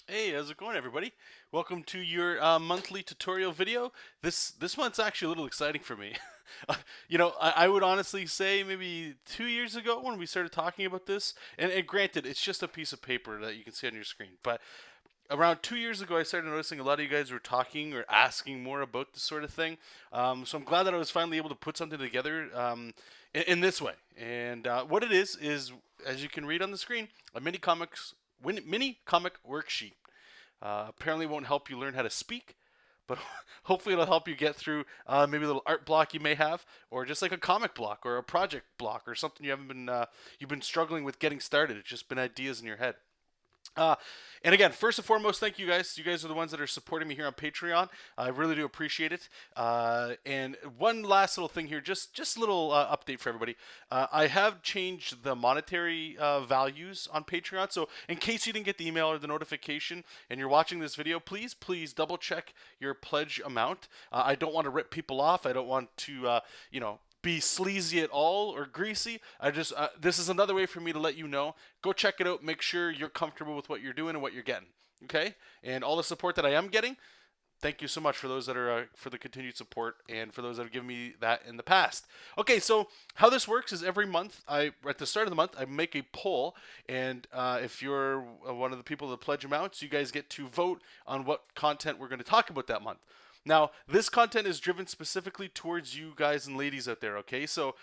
Hey, how's it going, everybody? Welcome to your monthly tutorial video. This month's actually a little exciting for me. I would honestly say maybe 2 years ago when we started talking about this, and granted, it's just a piece of paper that you can see on your screen, but around 2 years ago, I started noticing a lot of you guys were talking or asking more about this sort of thing. So I'm glad that I was finally able to put something together in this way. And what it is, as you can read on the screen, a mini comic worksheet. Apparently, it won't help you learn how to speak, but hopefully, it'll help you get through maybe a little art block you may have, or just like a comic block or a project block or something you've been struggling with getting started. It's just been ideas in your head. Uh, and again, first and foremost, thank you guys. You guys are the ones that are supporting me here on Patreon. I really do appreciate it. And one last little thing here, just a little update for everybody. I have changed the monetary values on Patreon. So in case you didn't get the email or the notification and you're watching this video, please double check your pledge amount. I don't want to rip people off. I don't want to, be sleazy at all or greasy. This is another way for me to let you know. Go check it out. Make sure you're comfortable with what you're doing and what you're getting. Okay, and all the support that I am getting. Thank you so much for those that are for the continued support and for those that have given me that in the past. Okay, so how this works is every month, at the start of the month, I make a poll, and if you're one of the people that pledge amounts, you guys get to vote on what content we're going to talk about that month. Now, this content is driven specifically towards you guys and ladies out there, okay? So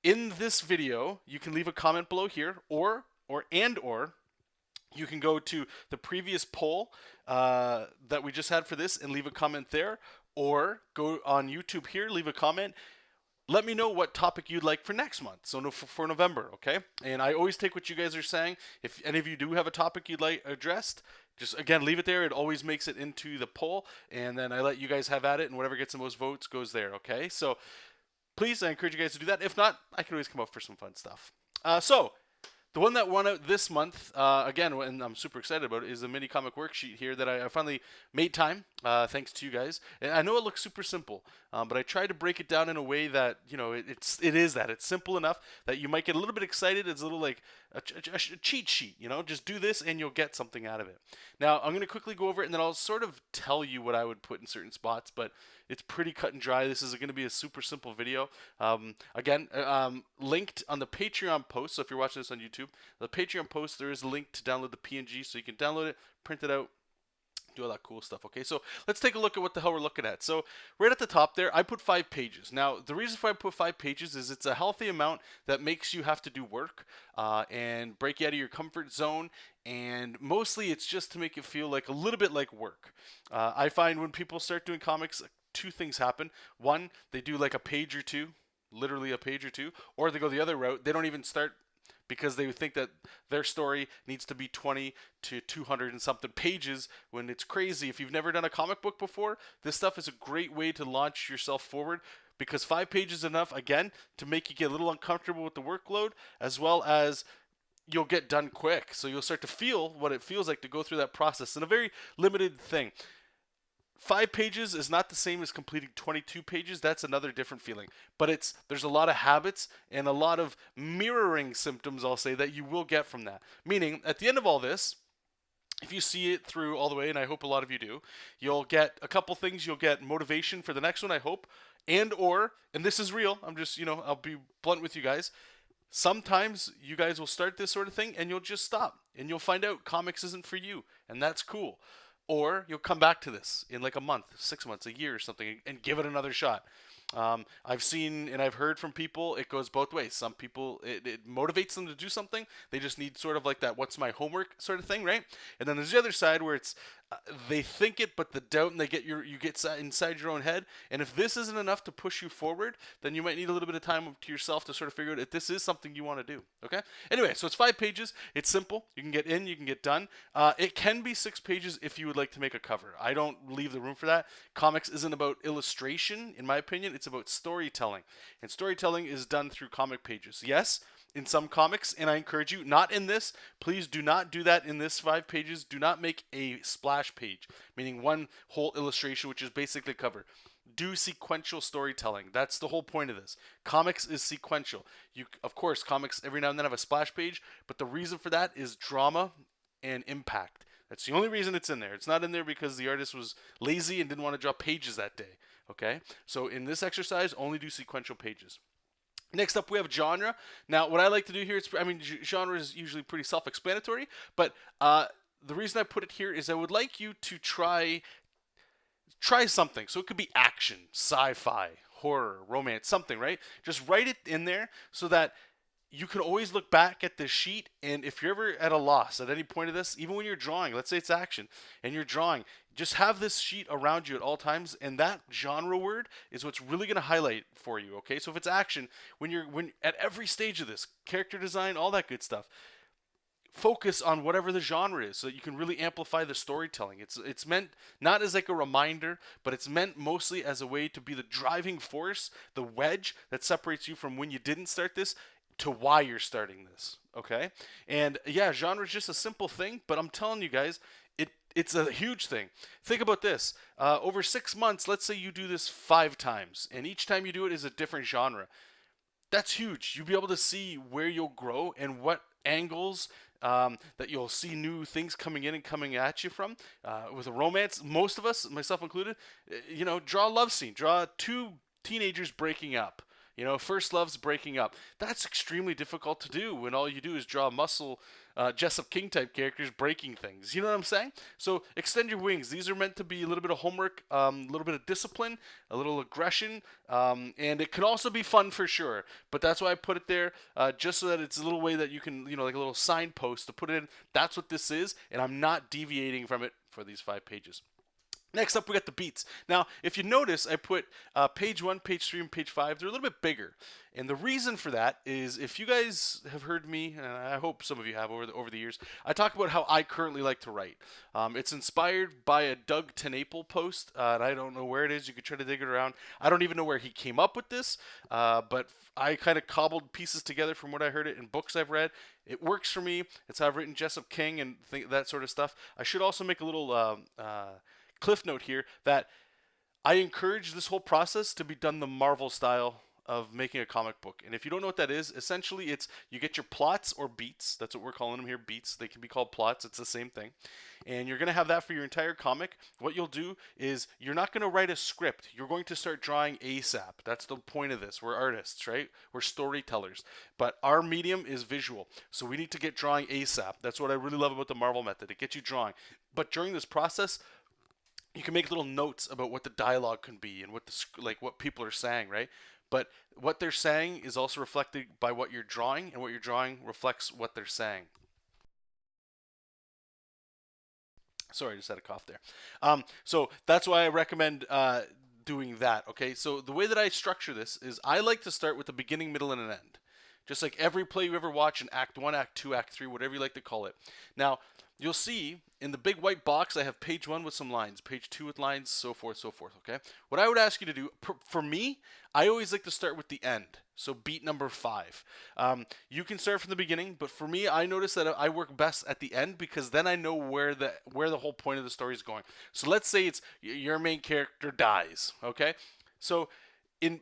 in this video, you can leave a comment below here, or you can go to the previous poll that we just had for this and leave a comment there, or go on YouTube here, leave a comment. Let me know what topic you'd like for next month, so for November, okay? And I always take what you guys are saying. If any of you do have a topic you'd like addressed, just again leave it there. It always makes it into the poll, and then I let you guys have at it, and whatever gets the most votes goes there, okay? So please, I encourage you guys to do that. If not, I can always come up for some fun stuff. So the one that won out this month, again, and I'm super excited about it, is the mini comic worksheet here that I finally made time, thanks to you guys. And I know it looks super simple, but I tried to break it down in a way that, it's simple enough that you might get a little bit excited. It's a little like a cheat sheet, just do this and you'll get something out of it. Now, I'm going to quickly go over it and then I'll sort of tell you what I would put in certain spots, but it's pretty cut and dry. This is going to be a super simple video. Linked on the Patreon post. So if you're watching this on YouTube, the Patreon post, there is a link to download the PNG, so you can download it, print it out, do all that cool stuff. Okay, so let's take a look at what the hell we're looking at. So right at the top there, I put 5 pages. Now, the reason why I put 5 pages is it's a healthy amount that makes you have to do work and break you out of your comfort zone. And mostly it's just to make it feel like a little bit like work. I find when people start doing comics, 2 things happen. One, they do like a page or two, literally a page or two, or they go the other route. They don't even start because they think that their story needs to be 20 to 200 and something pages when it's crazy. If you've never done a comic book before, this stuff is a great way to launch yourself forward because 5 pages is enough, again, to make you get a little uncomfortable with the workload, as well as you'll get done quick. So you'll start to feel what it feels like to go through that process in a very limited thing. 5 pages is not the same as completing 22 pages. That's another different feeling. But there's a lot of habits and a lot of mirroring symptoms, I'll say, that you will get from that. Meaning, at the end of all this, if you see it through all the way, and I hope a lot of you do, you'll get a couple things. You'll get motivation for the next one, I hope. And this is real, I'll be blunt with you guys. Sometimes you guys will start this sort of thing and you'll just stop. And you'll find out comics isn't for you. And that's cool. Or you'll come back to this in like a month, 6 months, a year or something, and give it another shot. I've seen and I've heard from people, it goes both ways. Some people, it motivates them to do something. They just need sort of like that, what's my homework sort of thing, right? And then there's the other side where it's, they think it, but the doubt, and you get inside your own head. And if this isn't enough to push you forward, then you might need a little bit of time to yourself to sort of figure out if this is something you want to do. Okay. Anyway, so it's 5 pages. It's simple. You can get in, you can get done. It can be 6 pages if you would like to make a cover. I don't leave the room for that. Comics isn't about illustration, in my opinion. It's about storytelling, and storytelling is done through comic pages. Yes, in some comics, and I encourage you, not in this, please do not do that in this 5 pages. Do not make a splash page, meaning one whole illustration, which is basically a cover. Do sequential storytelling. That's the whole point of this. Comics is sequential. Of course, comics every now and then have a splash page, but the reason for that is drama. and impact. That's the only reason it's in there. It's not in there because the artist was lazy and didn't want to draw pages that day. Okay? So in this exercise, only do sequential pages. Next up, we have genre. Now, what I like to do here, genre is usually pretty self-explanatory, but the reason I put it here is I would like you to try something. So it could be action, sci-fi, horror, romance, something, right? Just write it in there so that you can always look back at the sheet, and if you're ever at a loss at any point of this, even when you're drawing, let's say it's action, and you're drawing, just have this sheet around you at all times, and that genre word is what's really going to highlight for you, okay? So if it's action, when at every stage of this, character design, all that good stuff, focus on whatever the genre is so that you can really amplify the storytelling. It's meant not as like a reminder, but it's meant mostly as a way to be the driving force, the wedge that separates you from when you didn't start this to why you're starting this, okay? And yeah, genre is just a simple thing, but I'm telling you guys, it's a huge thing. Think about this. Over 6 months, let's say you do this 5 times, and each time you do it is a different genre. That's huge. You'll be able to see where you'll grow and what angles that you'll see new things coming in and coming at you from. With a romance, most of us, myself included, draw a love scene. Draw 2 teenagers breaking up. First love's breaking up. That's extremely difficult to do when all you do is draw muscle, JESOP King type characters breaking things. You know what I'm saying? So extend your wings. These are meant to be a little bit of homework, a little bit of discipline, a little aggression, and it can also be fun for sure. But that's why I put it there, just so that it's a little way that you can, like a little signpost to put it in. That's what this is, and I'm not deviating from it for these 5 pages. Next up, we got the beats. Now, if you notice, I put page 1, page 3, and page 5. They're a little bit bigger. And the reason for that is if you guys have heard me, and I hope some of you have over the years, I talk about how I currently like to write. It's inspired by a Doug TenNapel post, and I don't know where it is. You could try to dig it around. I don't even know where he came up with this, but I kind of cobbled pieces together from what I heard it in books I've read. It works for me. It's how I've written JESOP King and that sort of stuff. I should also make a little cliff note here that I encourage this whole process to be done the Marvel style of making a comic book. And if you don't know what that is, essentially it's you get your plots or beats. That's what we're calling them here, beats. They can be called plots. It's the same thing. And you're going to have that for your entire comic. What you'll do is you're not going to write a script. You're going to start drawing ASAP. That's the point of this. We're artists, right? We're storytellers. But our medium is visual. So we need to get drawing ASAP. That's what I really love about the Marvel method. It gets you drawing. But during this process, you can make little notes about what the dialogue can be and what people are saying, right? But what they're saying is also reflected by what you're drawing, and what you're drawing reflects what they're saying. Sorry, I just had a cough there. So that's why I recommend doing that, okay? So the way that I structure this is I like to start with a beginning, middle, and an end. Just like every play you ever watch in Act 1, Act 2, Act 3, whatever you like to call it. Now, you'll see in the big white box, I have page 1 with some lines, page 2 with lines, so forth, okay? What I would ask you to do, for me, I always like to start with the end. So beat number 5. You can start from the beginning, but for me, I notice that I work best at the end because then I know where the whole point of the story is going. So let's say it's your main character dies, okay? So in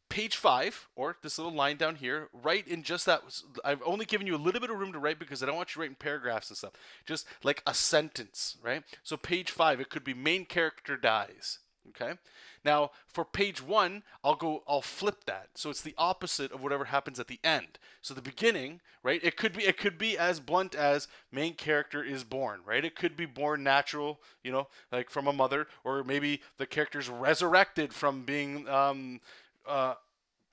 page 5, or this little line down here, write in just that. I've only given you a little bit of room to write because I don't want you writing paragraphs and stuff. Just like a sentence, right? So page 5, it could be main character dies. Okay. Now for page 1, I'll flip that. So it's the opposite of whatever happens at the end. So the beginning, right? It could be as blunt as main character is born, right? It could be born natural, like from a mother, or maybe the character's resurrected from being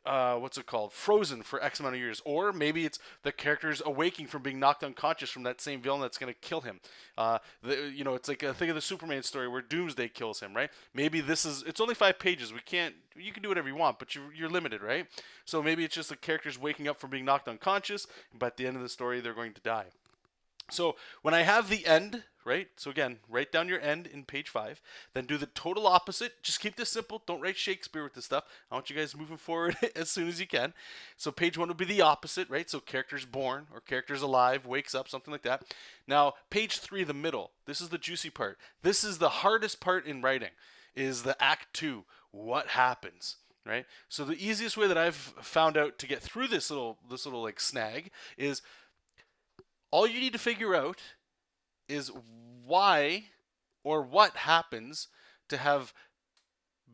what's it called? Frozen for X amount of years. Or maybe it's the character's awaking from being knocked unconscious from that same villain that's going to kill him. It's like think of the Superman story where Doomsday kills him, right? Maybe it's only 5 pages. You can do whatever you want, but you're limited, right? So maybe it's just the character's waking up from being knocked unconscious, but at the end of the story, they're going to die. So when I have the end, right? So again, write down your end in page 5. Then do the total opposite. Just keep this simple. Don't write Shakespeare with this stuff. I want you guys moving forward as soon as you can. So page 1 would be the opposite, right? So character's born or character's alive, wakes up, something like that. Now, page 3, the middle. This is the juicy part. This is the hardest part in writing, is the Act 2. What happens? Right? So the easiest way that I've found out to get through this little like snag is All you need to figure out is why or what happens to have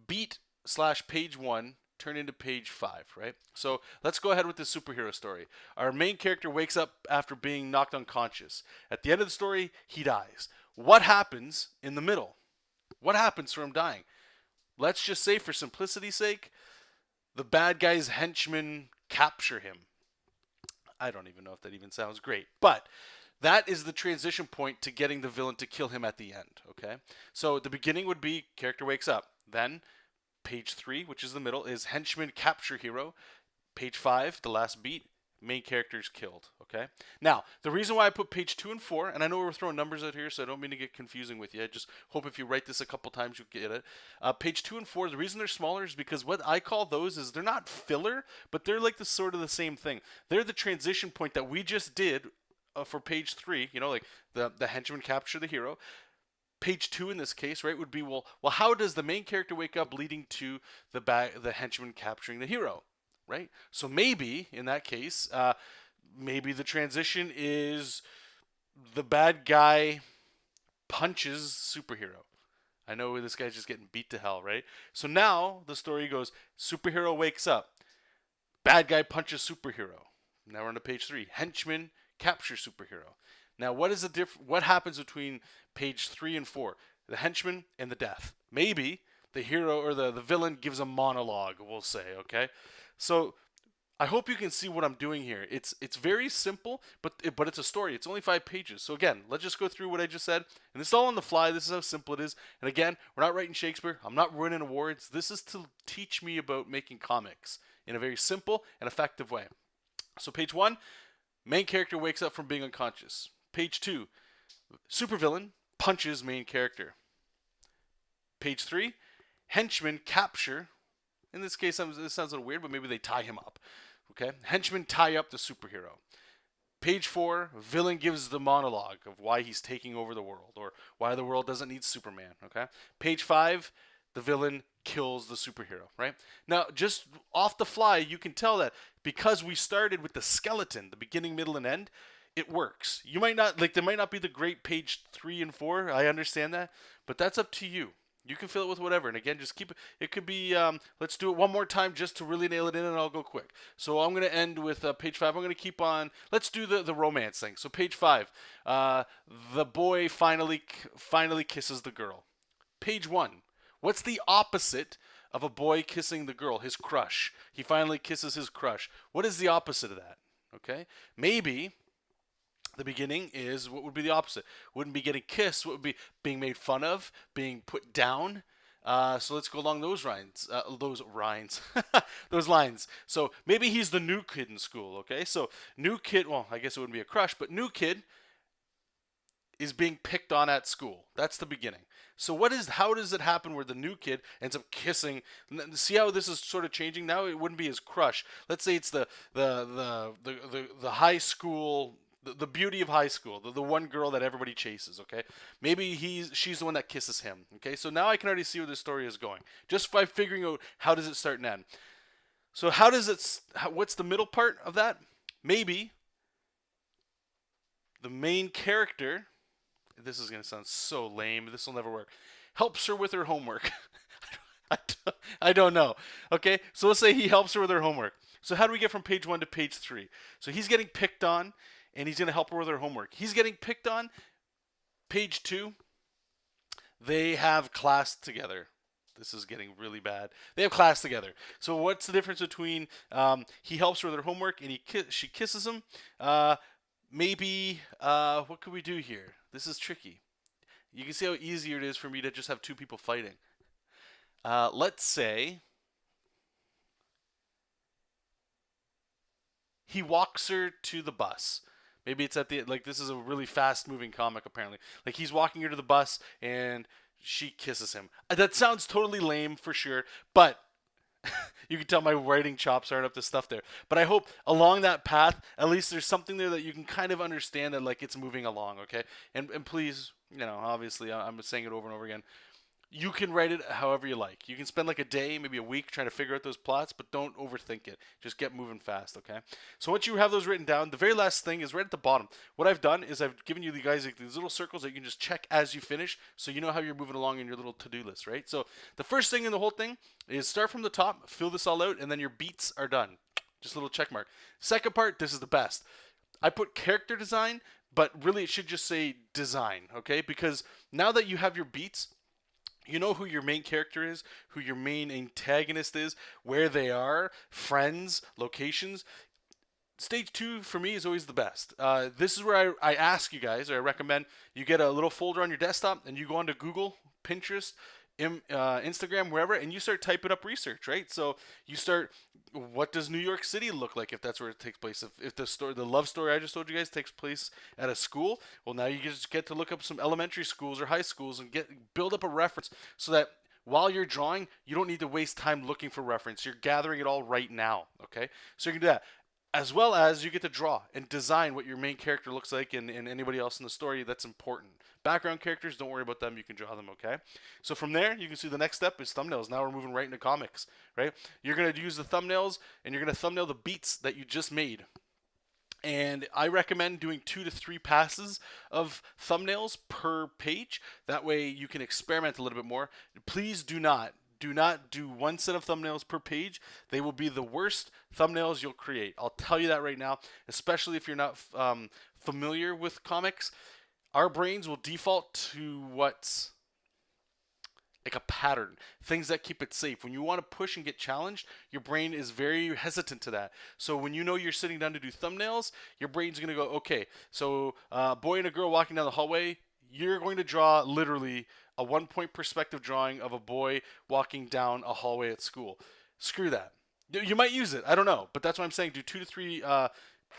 beat slash page 1 turn into page 5, right? So let's go ahead with this superhero story. Our main character wakes up after being knocked unconscious. At the end of the story, he dies. What happens in the middle? What happens for him dying? Let's just say, for simplicity's sake, the bad guy's henchmen capture him. I don't even know if that even sounds great, but that is the transition point to getting the villain to kill him at the end, okay? So the beginning would be character wakes up. Then page 3, which is the middle, is henchmen capture hero. Page 5, the last beat, main character is killed, okay? Now, the reason why I put page 2 and 4, and I know we're throwing numbers out here, so I don't mean to get confusing with you. I just hope if you write this a couple times, you'll get it. Page 2 and 4, the reason they're smaller is because what I call those is they're not filler, but they're like the sort of the same thing. They're the transition point that we just did for page 3, you know, like the henchmen capture the hero. Page 2 in this case, right, would be, well, how does the main character wake up leading to the henchman capturing the hero, right? So maybe, in that case, maybe the transition is the bad guy punches superhero. I know this guy's just getting beat to hell, right? So now the story goes, superhero wakes up. Bad guy punches superhero. Now we're on to page 3. Henchman capture superhero. Now, what happens between page 3 and 4? The henchman and the death. Maybe the hero or the villain gives a monologue, we'll say, okay? So I hope you can see what I'm doing here. It's very simple, but it's a story. It's only 5 pages. So again, let's just go through what I just said. And this is all on the fly. This is how simple it is. And again, we're not writing Shakespeare. I'm not winning awards. This is to teach me about making comics in a very simple and effective way. So page 1, main character wakes up from being unconscious. Page 2, supervillain punches main character. Page 3, henchmen capture. In this case, this sounds a little weird, but maybe they tie him up. Okay, henchmen tie up the superhero. Page 4, villain gives the monologue of why he's taking over the world or why the world doesn't need Superman. Okay, page 5, the villain kills the superhero, right? Now, just off the fly, you can tell that because we started with the skeleton, the beginning, middle, and end, it works. You might not, like, there might not be the great page 3 and 4. I understand that, but that's up to you. You can fill it with whatever. And again, just keep it. It could be, let's do it one more time just to really nail it in, and I'll go quick. So I'm going to end with page 5. I'm going to keep on. Let's do the romance thing. So page 5, the boy finally kisses the girl. Page 1, what's the opposite of a boy kissing the girl? His crush. He finally kisses his crush. What is the opposite of that? Okay, maybe the beginning is, what would be the opposite? Wouldn't be getting kissed. What would be being made fun of, being put down? So let's go along those lines. Those lines. So maybe he's the new kid in school. Okay, so new kid. Well, I guess it wouldn't be a crush, but new kid is being picked on at school. That's the beginning. So how does it happen where the new kid ends up kissing? See how this is sort of changing now? It wouldn't be his crush. Let's say it's the high school. The beauty of high school, the one girl that everybody chases, okay? Maybe she's the one that kisses him, okay? So now I can already see where this story is going, just by figuring out how does it start and end. So what's the middle part of that? Maybe the main character, this is going to sound so lame, this will never work, helps her with her homework. I don't know, okay? So let's say he helps her with her homework. So how do we get from page 1 to page 3? So he's getting picked on, and he's going to help her with her homework. He's getting picked on. Page 2, they have class together. This is getting really bad. They have class together. So what's the difference between he helps her with her homework and she kisses him? Maybe, what could we do here? This is tricky. You can see how easy it is for me to just have 2 people fighting. Let's say he walks her to the bus. Maybe it's at the, like, this is a really fast-moving comic, apparently. Like, he's walking her to the bus, and she kisses him. That sounds totally lame, for sure, but you can tell my writing chops aren't up to stuff there. But I hope along that path, at least there's something there that you can kind of understand that, like, it's moving along, okay? And please, you know, obviously, I'm saying it over and over again. You can write it however you like. You can spend like a day, maybe a week trying to figure out those plots, but don't overthink it. Just get moving fast, okay? So once you have those written down, the very last thing is right at the bottom. What I've done is I've given you the guys like these little circles that you can just check as you finish, so you know how you're moving along in your little to-do list, right? So the first thing in the whole thing is start from the top, fill this all out, and then your beats are done. Just a little check mark. Second part, this is the best. I put character design, but really it should just say design, okay? Because now that you have your beats, you know who your main character is, who your main antagonist is, where they are, friends, locations. Stage 2 for me is always the best. This is where I ask you guys, or I recommend you get a little folder on your desktop and you go onto Google, Pinterest, Instagram, wherever, and you start typing up research, right? So you start, what does New York City look like if that's where it takes place? If the love story I just told you guys takes place at a school, well, now you just get to look up some elementary schools or high schools and build up a reference so that while you're drawing, you don't need to waste time looking for reference. You're gathering it all right now, okay? So you can do that. As well as you get to draw and design what your main character looks like and anybody else in the story that's important. Background characters, don't worry about them. You can draw them, okay? So from there, you can see the next step is thumbnails. Now we're moving right into comics, right? You're going to use the thumbnails, and you're going to thumbnail the beats that you just made. And I recommend doing 2 to 3 passes of thumbnails per page. That way you can experiment a little bit more. Please do not do one set of thumbnails per page. They will be the worst thumbnails you'll create. I'll tell you that right now, especially if you're not familiar with comics. Our brains will default to what's like a pattern, things that keep it safe. When you want to push and get challenged, your brain is very hesitant to that. So when you know you're sitting down to do thumbnails, your brain's going to go, okay, so boy and a girl walking down the hallway, you're going to draw literally a 1-point perspective drawing of a boy walking down a hallway at school. Screw that. You might use it. I don't know. But that's why I'm saying do 2 to 3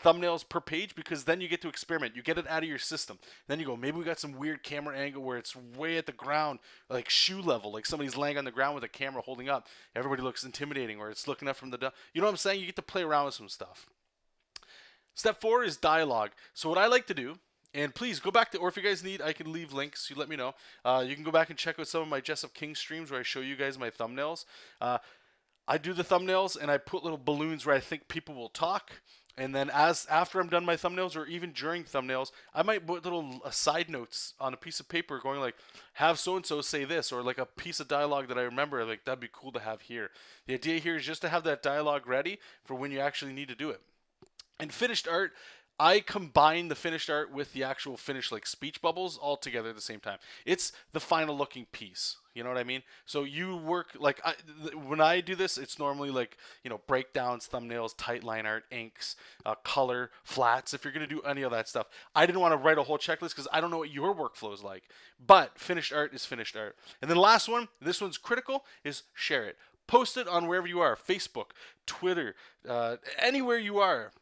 thumbnails per page, because then you get to experiment. You get it out of your system. Then you go, maybe we got some weird camera angle where it's way at the ground, like shoe level, like somebody's laying on the ground with a camera holding up. Everybody looks intimidating, or it's looking up from the... You know what I'm saying? You get to play around with some stuff. Step 4 is dialogue. So what I like to do, and please go back to, or if you guys need, I can leave links. You let me know. You can go back and check out some of my JESOP King streams where I show you guys my thumbnails. I do the thumbnails and I put little balloons where I think people will talk. And then after I'm done my thumbnails, or even during thumbnails, I might put little side notes on a piece of paper going like, have so-and-so say this, or like a piece of dialogue that I remember, like that'd be cool to have here. The idea here is just to have that dialogue ready for when you actually need to do it. And finished art, I combine the finished art with the actual finished like speech bubbles all together at the same time. It's the final looking piece. You know what I mean? So you work like when I do this, it's normally like, you know, breakdowns, thumbnails, tight line art, inks, color, flats. If you're gonna do any of that stuff, I didn't want to write a whole checklist because I don't know what your workflow is like. But finished art is finished art. And then the last one, this one's critical, is share it. Post it on wherever you are, Facebook, Twitter, anywhere you are.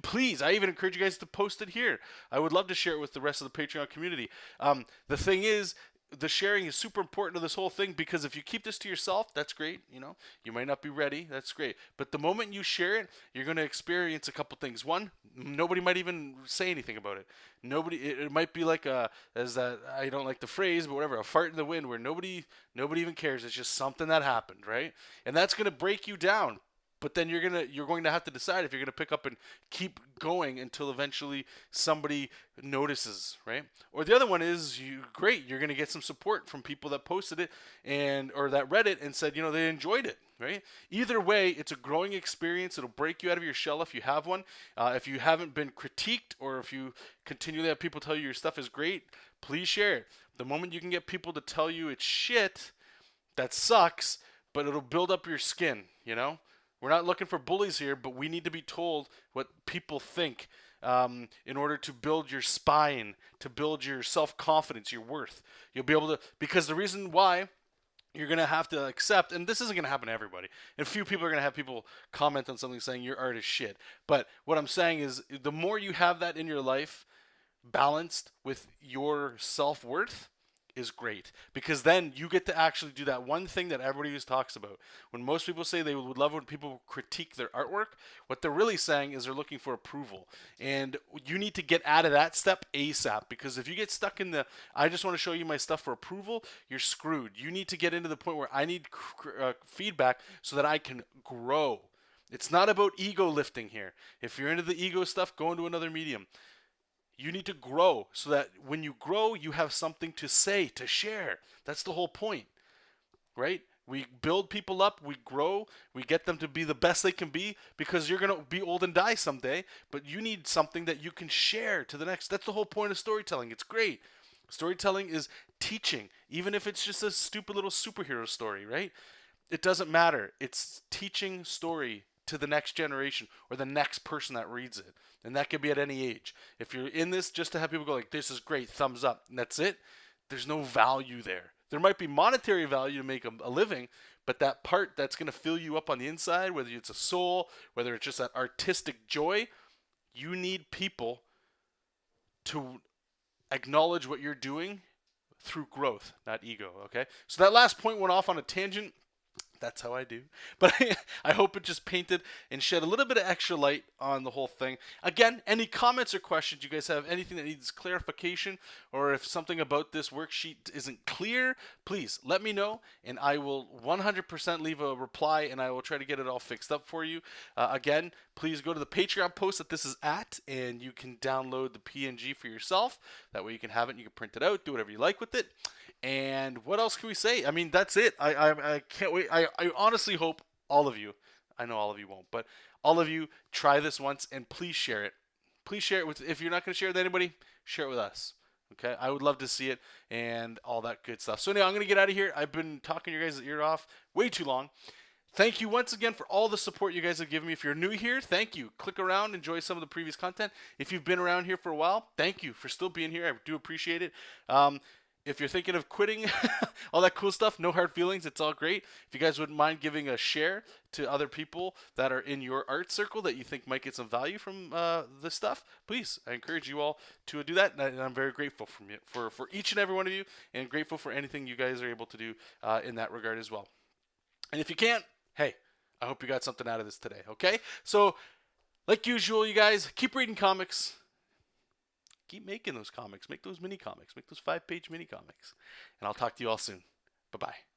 Please, I even encourage you guys to post it here. I would love to share it with the rest of the Patreon community. The thing is, the sharing is super important to this whole thing, because if you keep this to yourself, that's great. You know, you might not be ready. That's great. But the moment you share it, you're going to experience a couple things. One, nobody might even say anything about it. It might be like I don't like the phrase, but whatever, a fart in the wind where nobody even cares. It's just something that happened, right? And that's going to break you down. But then you're going to have to decide if you're going to pick up and keep going until eventually somebody notices, right? Or the other one is you're going to get some support from people that posted it or that read it and said, you know, they enjoyed it, right? Either way, it's a growing experience. It'll break you out of your shell if you have one. If you haven't been critiqued, or if you continually have people tell you your stuff is great, please share it. The moment you can get people to tell you it's shit, that sucks, but it'll build up your skin, you know? We're not looking for bullies here, but we need to be told what people think in order to build your spine, to build your self-confidence, your worth. You'll be able to, because the reason why you're going to have to accept, and this isn't going to happen to everybody, and few people are going to have people comment on something saying your art is shit. But what I'm saying is, the more you have that in your life balanced with your self-worth, is great, because then you get to actually do that one thing that everybody always talks about. When most people say they would love when people critique their artwork, what they're really saying is they're looking for approval. And you need to get out of that step ASAP, because if you get stuck in the, I just want to show you my stuff for approval, you're screwed. You need to get into the point where I need feedback so that I can grow. It's not about ego lifting here. If you're into the ego stuff, go into another medium. You need to grow so that when you grow, you have something to say, to share. That's the whole point, right? We build people up, we grow, we get them to be the best they can be, because you're going to be old and die someday, but you need something that you can share to the next. That's the whole point of storytelling. It's great. Storytelling is teaching, even if it's just a stupid little superhero story, right? It doesn't matter. It's teaching story to the next generation or the next person that reads it. And that could be at any age. If you're in this just to have people go like, this is great, thumbs up, and that's it, there's no value there. There might be monetary value to make a living, but that part that's going to fill you up on the inside, whether it's a soul, whether it's just that artistic joy, you need people to acknowledge what you're doing through growth, not ego, okay? So that last point went off on a tangent. That's how I do. But I hope it just painted and shed a little bit of extra light on the whole thing. Again, any comments or questions you guys have, anything that needs clarification, or if something about this worksheet isn't clear, please let me know, and I will 100% leave a reply, and I will try to get it all fixed up for you. Again, please go to the Patreon post that this is at, and you can download the PNG for yourself. That way you can have it and you can print it out, do whatever you like with it. And what else can we say? I mean, that's it. I can't wait. I honestly hope all of you, I know all of you won't, but all of you try this once, and please share it. Please share it with, if you're not going to share it with anybody, share it with us. Okay? I would love to see it and all that good stuff. So anyway, I'm going to get out of here. I've been talking your guys' ear off way too long. Thank you once again for all the support you guys have given me. If you're new here, thank you. Click around, enjoy some of the previous content. If you've been around here for a while, thank you for still being here. I do appreciate it. If you're thinking of quitting, all that cool stuff, no hard feelings. It's all great. If you guys wouldn't mind giving a share to other people that are in your art circle that you think might get some value from this stuff, please, I encourage you all to do that. And I'm very grateful for each and every one of you, and grateful for anything you guys are able to do in that regard as well. And if you can't, hey, I hope you got something out of this today, okay? So, like usual, you guys, keep reading comics. Keep making those comics. Make those mini comics. Make those 5-page mini comics. And I'll talk to you all soon. Bye-bye.